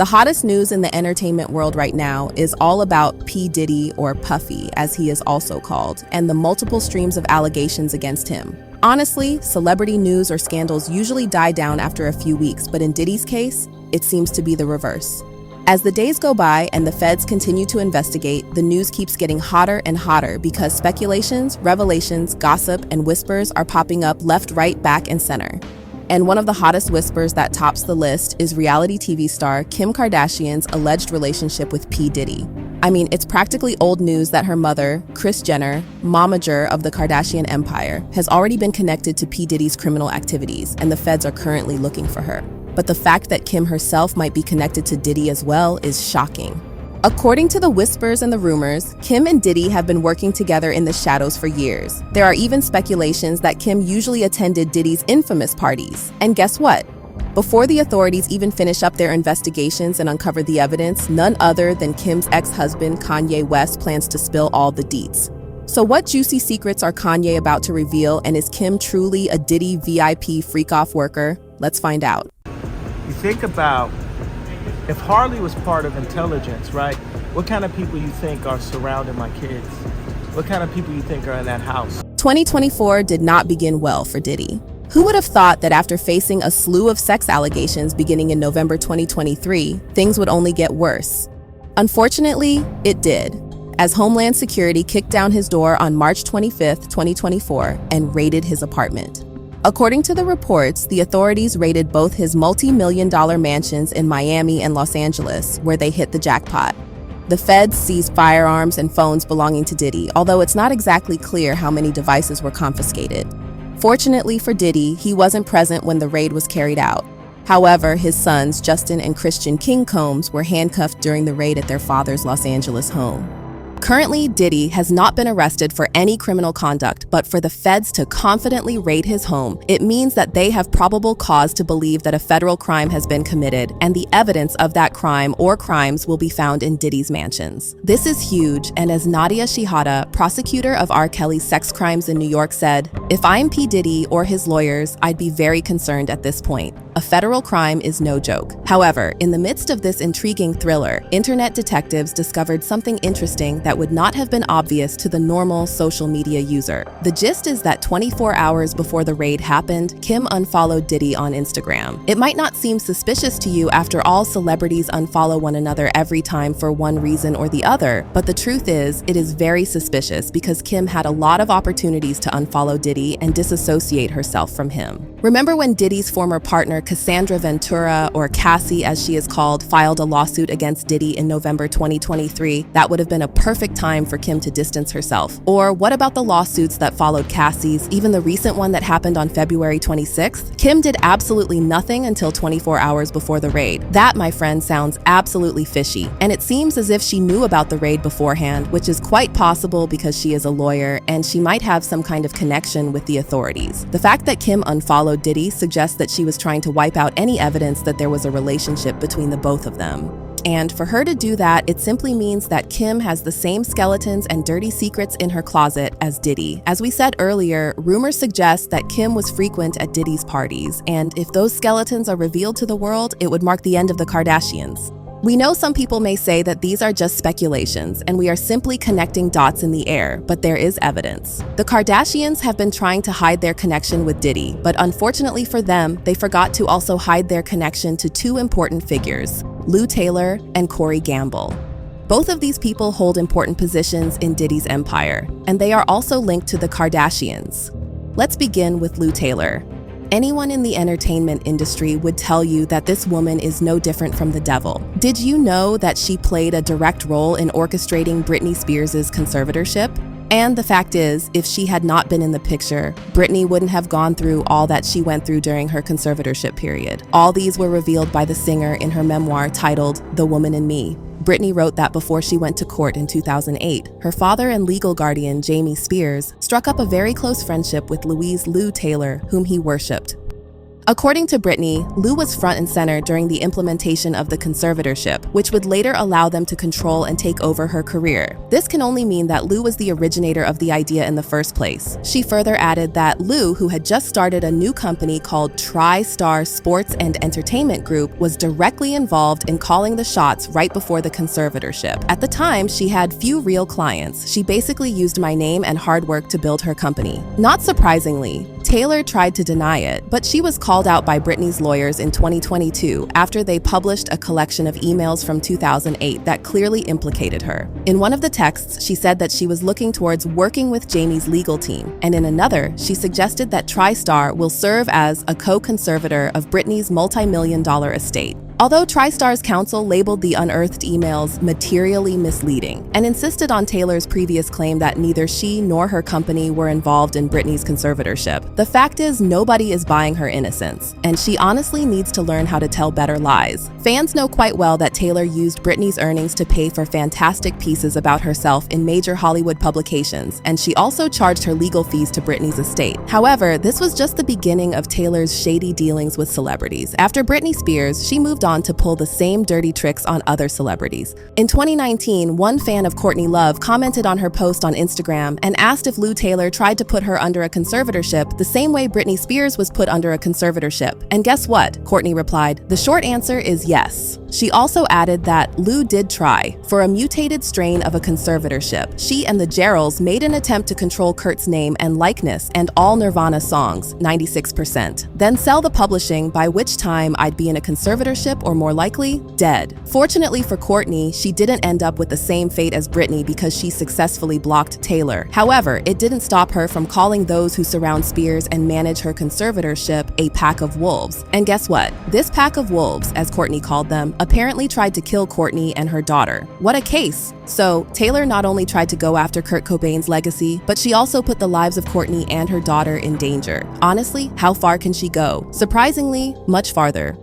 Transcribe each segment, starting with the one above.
The hottest news in the entertainment world right now is all about P.Diddy, or Puffy, as he is also called, and the multiple streams of allegations against him. Honestly, celebrity news or scandals usually die down after a few weeks, but in Diddy's case, it seems to be the reverse. As the days go by and the feds continue to investigate, the news keeps getting hotter and hotter because speculations, revelations, gossip, and whispers are popping up left, right, back, and center. And one of the hottest whispers that tops the list is reality TV star Kim Kardashian's alleged relationship with P. Diddy. I mean, it's practically old news that her mother, Kris Jenner, momager of the Kardashian empire, has already been connected to P. Diddy's criminal activities, and the feds are currently looking for her. But the fact that Kim herself might be connected to Diddy as well is shocking. According to the whispers and the rumors, Kim and Diddy have been working together in the shadows for years. There are even speculations that Kim usually attended Diddy's infamous parties. And guess what? Before the authorities even finish up their investigations and uncover the evidence, none other than Kim's ex-husband, Kanye West, plans to spill all the deets. So what juicy secrets are Kanye about to reveal, and is Kim truly a Diddy VIP freak-off worker? Let's find out. You think about if Harley was part of intelligence, right? What kind of people you think are surrounding my kids? What kind of people you think are in that house? 2024 did not begin well for Diddy. Who would have thought that after facing a slew of sex allegations beginning in November 2023, things would only get worse? Unfortunately, it did, as Homeland Security kicked down his door on March 25, 2024, and raided his apartment. According to the reports, the authorities raided both his multi-million-dollar mansions in Miami and Los Angeles, where they hit the jackpot. The feds seized firearms and phones belonging to Diddy, although it's not exactly clear how many devices were confiscated. Fortunately for Diddy, he wasn't present when the raid was carried out. However, his sons, Justin and Christian King Combs, were handcuffed during the raid at their father's Los Angeles home. Currently, Diddy has not been arrested for any criminal conduct, but for the feds to confidently raid his home, it means that they have probable cause to believe that a federal crime has been committed, and the evidence of that crime or crimes will be found in Diddy's mansions. This is huge, and as Nadia Shihada, prosecutor of R. Kelly's sex crimes in New York, said, "If I'm P. Diddy or his lawyers, I'd be very concerned at this point. A federal crime is no joke." However, in the midst of this intriguing thriller, internet detectives discovered something interesting that would not have been obvious to the normal social media user. The gist is that 24 hours before the raid happened, Kim unfollowed Diddy on Instagram. It might not seem suspicious to you after all celebrities unfollow one another every time for one reason or the other, but the truth is, it is very suspicious because Kim had a lot of opportunities to unfollow Diddy and disassociate herself from him. Remember when Diddy's former partner Cassandra Ventura, or Cassie as she is called, filed a lawsuit against Diddy in November 2023? That would have been a perfect time for Kim to distance herself. Or what about the lawsuits that followed Cassie's, even the recent one that happened on February 26th? Kim did absolutely nothing until 24 hours before the raid. That, my friend, sounds absolutely fishy. And it seems as if she knew about the raid beforehand, which is quite possible because she is a lawyer and she might have some kind of connection with the authorities. The fact that Kim unfollowed Diddy suggests that she was trying to wipe out any evidence that there was a relationship between the both of them. And for her to do that, it simply means that Kim has the same skeletons and dirty secrets in her closet as Diddy. As we said earlier, rumors suggest that Kim was frequent at Diddy's parties, and if those skeletons are revealed to the world, it would mark the end of the Kardashians. We know some people may say that these are just speculations and we are simply connecting dots in the air, but there is evidence. The Kardashians have been trying to hide their connection with Diddy, but unfortunately for them, they forgot to also hide their connection to two important figures, Lou Taylor and Corey Gamble. Both of these people hold important positions in Diddy's empire, and they are also linked to the Kardashians. Let's begin with Lou Taylor. Anyone in the entertainment industry would tell you that this woman is no different from the devil. Did you know that she played a direct role in orchestrating Britney Spears' conservatorship? And the fact is, if she had not been in the picture, Britney wouldn't have gone through all that she went through during her conservatorship period. All these were revealed by the singer in her memoir titled The Woman in Me. Britney wrote that before she went to court in 2008, her father and legal guardian, Jamie Spears, struck up a very close friendship with Louise Lou Taylor, whom he worshipped. According to Britney, Lou was front and center during the implementation of the conservatorship, which would later allow them to control and take over her career. This can only mean that Lou was the originator of the idea in the first place. She further added that Lou, who had just started a new company called TriStar Sports and Entertainment Group, was directly involved in calling the shots right before the conservatorship. At the time, she had few real clients. She basically used my name and hard work to build her company. Not surprisingly, Taylor tried to deny it, but she was called out by Britney's lawyers in 2022 after they published a collection of emails from 2008 that clearly implicated her. In one of the texts, she said that she was looking towards working with Jamie's legal team, and in another, she suggested that TriStar will serve as a co-conservator of Britney's multi-million-dollar estate. Although TriStar's counsel labeled the unearthed emails materially misleading and insisted on Taylor's previous claim that neither she nor her company were involved in Britney's conservatorship, the fact is nobody is buying her innocence, and she honestly needs to learn how to tell better lies. Fans know quite well that Taylor used Britney's earnings to pay for fantastic pieces about herself in major Hollywood publications, and she also charged her legal fees to Britney's estate. However, this was just the beginning of Taylor's shady dealings with celebrities. After Britney Spears, she moved on to pull the same dirty tricks on other celebrities. In 2019, one fan of Courtney Love commented on her post on Instagram and asked if Lou Taylor tried to put her under a conservatorship the same way Britney Spears was put under a conservatorship. And guess what? Courtney replied, "The short answer is yes." She also added that Lou did try. For a mutated strain of a conservatorship, she and the Geralds made an attempt to control Kurt's name and likeness and all Nirvana songs, 96%, then sell the publishing, by which time I'd be in a conservatorship or more likely, dead. Fortunately for Courtney, she didn't end up with the same fate as Britney because she successfully blocked Taylor. However, it didn't stop her from calling those who surround Spears and manage her conservatorship a pack of wolves. And guess what? This pack of wolves, as Courtney called them, apparently tried to kill Courtney and her daughter. What a case! So, Taylor not only tried to go after Kurt Cobain's legacy, but she also put the lives of Courtney and her daughter in danger. Honestly, how far can she go? Surprisingly, much farther.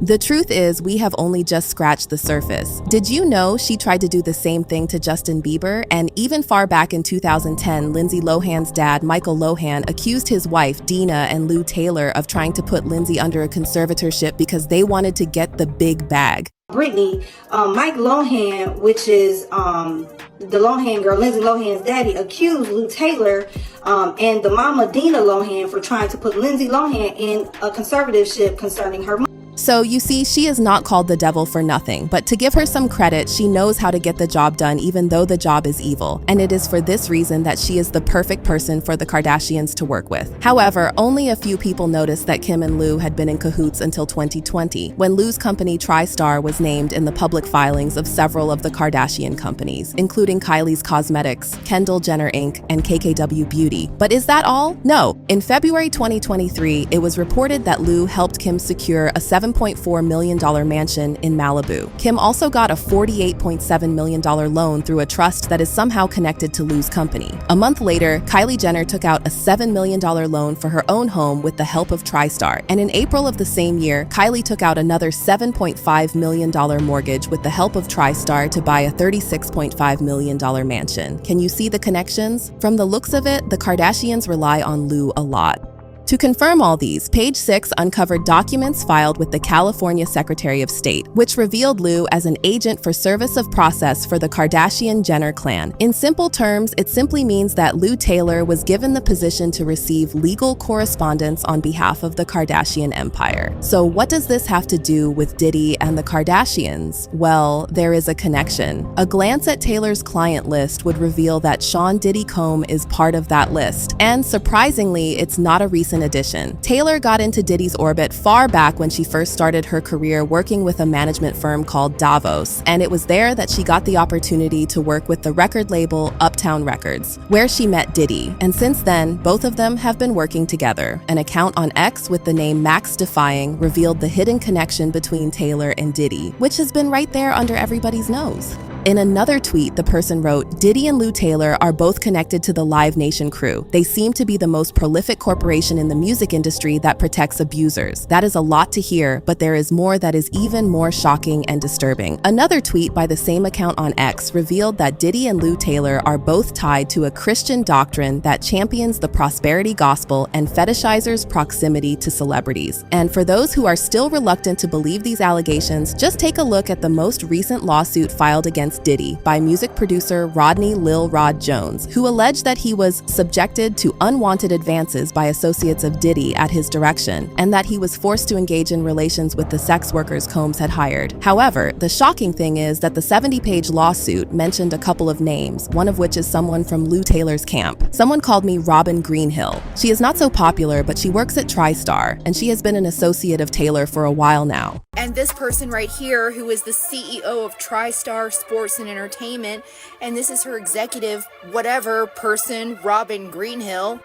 The truth is, we have only just scratched the surface. Did you know she tried to do the same thing to Justin Bieber? And even far back in 2010, Lindsay Lohan's dad, Michael Lohan, accused his wife, Dina, and Lou Taylor of trying to put Lindsay under a conservatorship because they wanted to get the big bag. Britney, Mike Lohan, which is the Lohan girl, Lindsay Lohan's daddy, accused Lou Taylor and the mama Dina Lohan for trying to put Lindsay Lohan in a conservatorship concerning her. So you see, she is not called the devil for nothing, but to give her some credit, she knows how to get the job done even though the job is evil, and it is for this reason that she is the perfect person for the Kardashians to work with. However, only a few people noticed that Kim and Lou had been in cahoots until 2020, when Lou's company TriStar was named in the public filings of several of the Kardashian companies, including Kylie's Cosmetics, Kendall Jenner Inc., and KKW Beauty. But is that all? No. In February 2023, it was reported that Lou helped Kim secure a $7.4 million mansion in Malibu. Kim also got a $48.7 million loan through a trust that is somehow connected to Lou's company. A month later, Kylie Jenner took out a $7 million loan for her own home with the help of TriStar. And in April of the same year, Kylie took out another $7.5 million mortgage with the help of TriStar to buy a $36.5 million mansion. Can you see the connections? From the looks of it, the Kardashians rely on Lou a lot. To confirm all these, Page 6 uncovered documents filed with the California Secretary of State, which revealed Lou as an agent for service of process for the Kardashian-Jenner clan. In simple terms, it simply means that Lou Taylor was given the position to receive legal correspondence on behalf of the Kardashian empire. So what does this have to do with Diddy and the Kardashians? Well, there is a connection. A glance at Taylor's client list would reveal that Sean Diddy Combs is part of that list. And surprisingly, it's not a recent addition. Taylor got into Diddy's orbit far back when she first started her career working with a management firm called Davos, and it was there that she got the opportunity to work with the record label Uptown Records, where she met Diddy. And since then, both of them have been working together. An account on X with the name Max Defying revealed the hidden connection between Taylor and Diddy, which has been right there under everybody's nose. In another tweet, the person wrote, Diddy and Lou Taylor are both connected to the Live Nation crew. They seem to be the most prolific corporation in the music industry that protects abusers. That is a lot to hear, but there is more that is even more shocking and disturbing. Another tweet by the same account on X revealed that Diddy and Lou Taylor are both tied to a Christian doctrine that champions the prosperity gospel and fetishizes proximity to celebrities. And for those who are still reluctant to believe these allegations, just take a look at the most recent lawsuit filed against Diddy by music producer Rodney Lil Rod Jones, who alleged that he was subjected to unwanted advances by associates of Diddy at his direction, and that he was forced to engage in relations with the sex workers Combs had hired. However, the shocking thing is that the 70-page lawsuit mentioned a couple of names, one of which is someone from Lou Taylor's camp. Someone called me Robin Greenhill. She is not so popular, but she works at TriStar, and she has been an associate of Taylor for a while now. And this person right here, who is the CEO of TriStar Sports and Entertainment, and this is her executive whatever person, Robin Greenhill.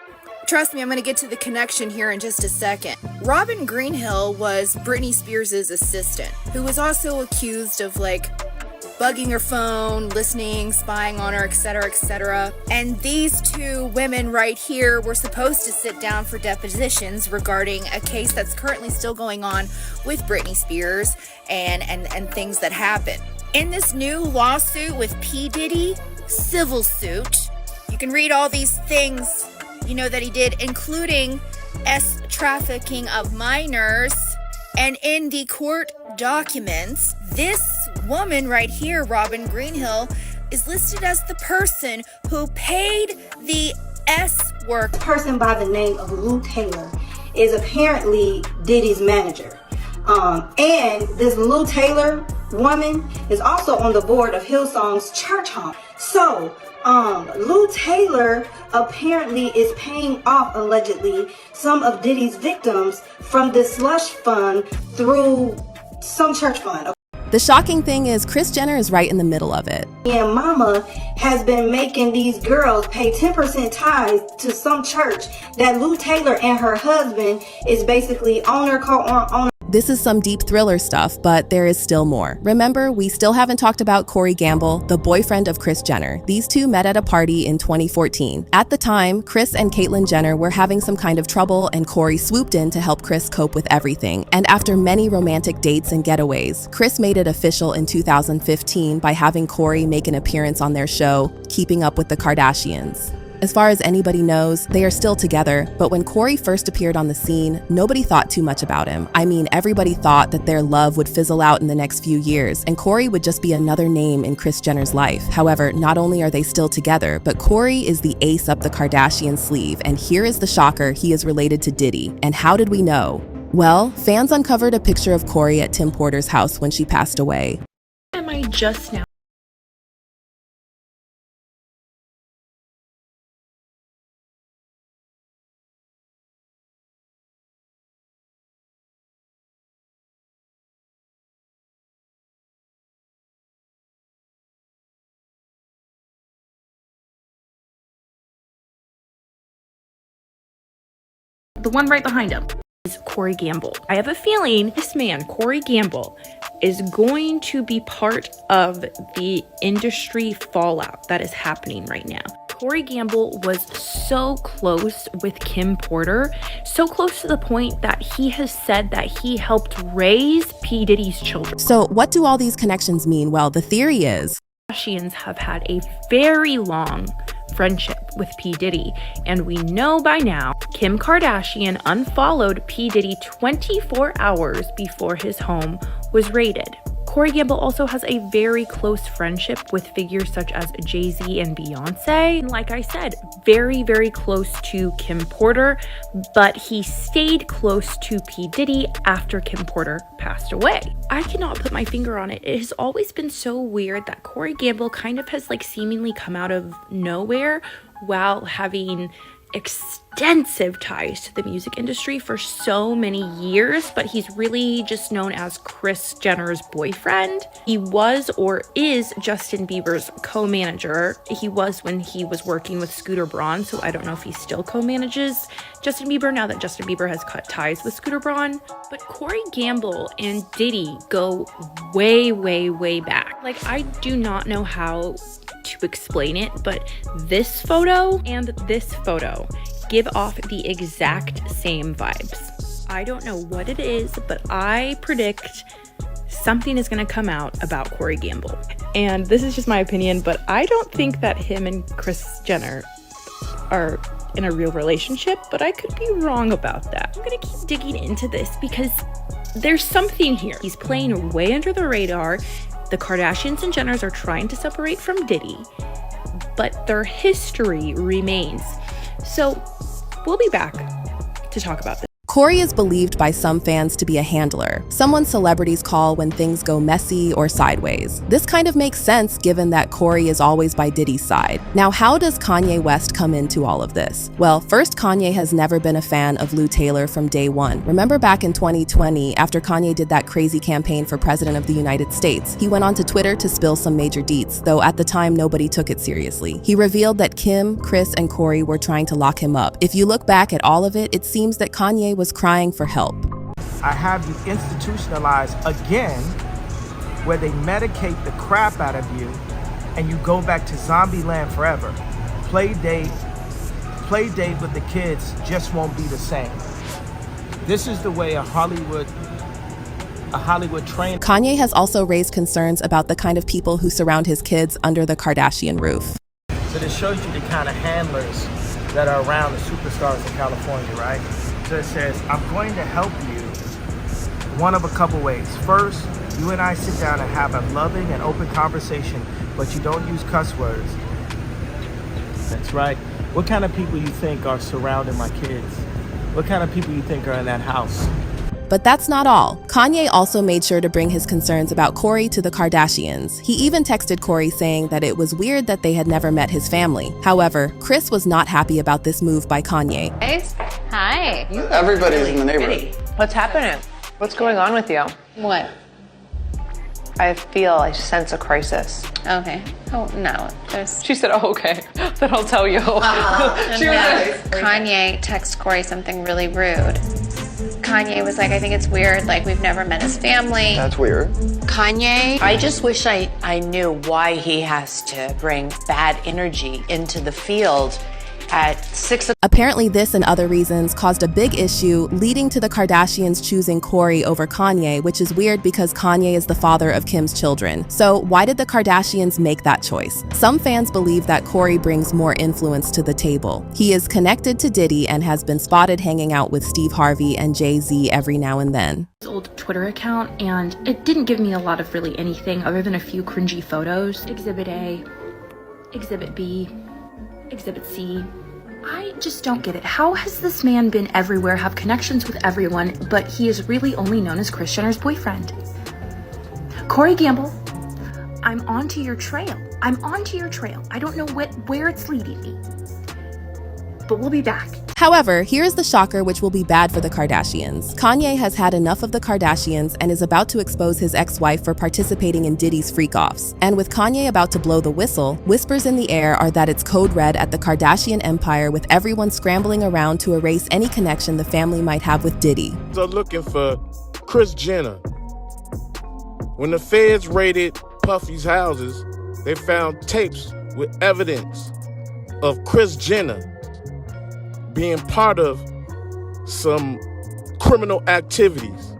Trust me, I'm going to get to the connection here in just a second. Robin Greenhill was Britney Spears' assistant, who was also accused of bugging her phone, listening, spying on her, etc., etc. And these two women right here were supposed to sit down for depositions regarding a case that's currently still going on with Britney Spears and things that happen. In this new lawsuit with P.Diddy, civil suit, you can read all these things, that he did, including trafficking of minors. And in the court documents, this woman right here, Robin Greenhill, is listed as the person who paid the work. A person by the name of Lou Taylor is apparently Diddy's manager. And this Lou Taylor woman is also on the board of Hillsong's church home. So, Lou Taylor apparently is paying off, allegedly, some of Diddy's victims from this slush fund through some church fund. The shocking thing is Kris Jenner is right in the middle of it. And Mama has been making these girls pay 10% tithes to some church that Lou Taylor and her husband is basically owner, co-owner. This is some deep thriller stuff, but there is still more. Remember, we still haven't talked about Corey Gamble, the boyfriend of Kris Jenner. These two met at a party in 2014. At the time, Kris and Caitlyn Jenner were having some kind of trouble, and Corey swooped in to help Kris cope with everything. And after many romantic dates and getaways, Kris made it official in 2015 by having Corey make an appearance on their show, Keeping Up with the Kardashians. As far as anybody knows, they are still together, but when Corey first appeared on the scene, nobody thought too much about him. I mean, everybody thought that their love would fizzle out in the next few years, and Corey would just be another name in Kris Jenner's life. However, not only are they still together, but Corey is the ace up the Kardashian sleeve, and here is the shocker: he is related to Diddy. And how did we know? Well, fans uncovered a picture of Corey at Tim Porter's house when she passed away. Am I just now? The one right behind him is Corey Gamble. I have a feeling this man, Corey Gamble, is going to be part of the industry fallout that is happening right now. Corey Gamble was so close with Kim Porter, so close to the point that he has said that he helped raise P. Diddy's children. So what do all these connections mean? Well, the theory is Kardashians have had a very long friendship with P. Diddy, and we know by now Kim Kardashian unfollowed P. Diddy 24 hours before his home was raided. Corey Gamble also has a very close friendship with figures such as Jay-Z and Beyonce. And like I said, very, very close to Kim Porter, but he stayed close to P. Diddy after Kim Porter passed away. I cannot put my finger on it. It has always been so weird that Corey Gamble kind of has seemingly come out of nowhere while having extensive ties to the music industry for so many years, but he's really just known as Kris Jenner's boyfriend. He was or is Justin Bieber's co-manager. He was when he was working with Scooter Braun, so I don't know if he still co-manages Justin Bieber now that Justin Bieber has cut ties with Scooter Braun. But Corey Gamble and Diddy go way, way, way back. Like, I do not know how to explain it, but this photo and this photo give off the exact same vibes. I don't know what it is, but I predict something is going to come out about Corey Gamble. And this is just my opinion, but I don't think that him and Kris Jenner are in a real relationship, but I could be wrong about that. I'm going to keep digging into this because there's something here. He's playing way under the radar. The Kardashians and Jenners are trying to separate from Diddy, but their history remains. So we'll be back to talk about this. Corey is believed by some fans to be a handler, someone celebrities call when things go messy or sideways. This kind of makes sense given that Corey is always by Diddy's side. Now, how does Kanye West come into all of this? Well, first, Kanye has never been a fan of Lou Taylor from day one. Remember back in 2020, after Kanye did that crazy campaign for President of the United States, he went onto Twitter to spill some major deets, though at the time nobody took it seriously. He revealed that Kim, Kris, and Corey were trying to lock him up. If you look back at all of it, it seems that Kanye was crying for help. I have you institutionalized again, where they medicate the crap out of you and you go back to zombie land forever. Play date with the kids just won't be the same. This is the way a Hollywood train. Kanye has also raised concerns about the kind of people who surround his kids under the Kardashian roof. So this shows you the kind of handlers that are around the superstars in California, right? So it says, I'm going to help you one of a couple ways. First, you and I sit down and have a loving and open conversation, but you don't use cuss words. That's right. What kind of people you think are surrounding my kids? What kind of people you think are in that house? But that's not all. Kanye also made sure to bring his concerns about Corey to the Kardashians. He even texted Corey saying that it was weird that they had never met his family. However, Kris was not happy about this move by Kanye. Hi. Everybody's in the neighborhood. Pretty. What's happening? What's going on with you? What? I sense a crisis. Okay. Oh, no. She said, oh, okay. Then I'll tell you. Kanye texted Corey something really rude. Kanye was like, I think it's weird, like we've never met his family. That's weird. Kanye, I just wish I knew why he has to bring bad energy into the field at 6 o'clock. Apparently this and other reasons caused a big issue, leading to the Kardashians choosing Corey over Kanye, which is weird because Kanye is the father of Kim's children. So why did the Kardashians make that choice? Some fans believe that Corey brings more influence to the table. He is connected to Diddy and has been spotted hanging out with Steve Harvey and Jay-Z every now and then. Old Twitter account, and it didn't give me a lot of really anything other than a few cringy photos. Exhibit A, Exhibit B, Exhibit C. I just don't get it. How has this man been everywhere, have connections with everyone, but he is really only known as Kris Jenner's boyfriend? Corey Gamble, I'm onto your trail. I'm onto your trail. I don't know where it's leading me, but we'll be back. However, here's the shocker, which will be bad for the Kardashians. Kanye has had enough of the Kardashians and is about to expose his ex-wife for participating in Diddy's freak-offs. And with Kanye about to blow the whistle, whispers in the air are that it's code red at the Kardashian empire, with everyone scrambling around to erase any connection the family might have with Diddy. They're looking for Kris Jenner. When the feds raided Puffy's houses, they found tapes with evidence of Kris Jenner being part of some criminal activities.